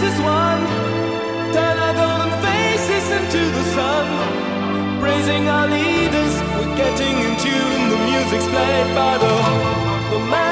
as one. Turn our golden faces into the sun. Praising our leaders, we're getting in tune. The music's played by the man.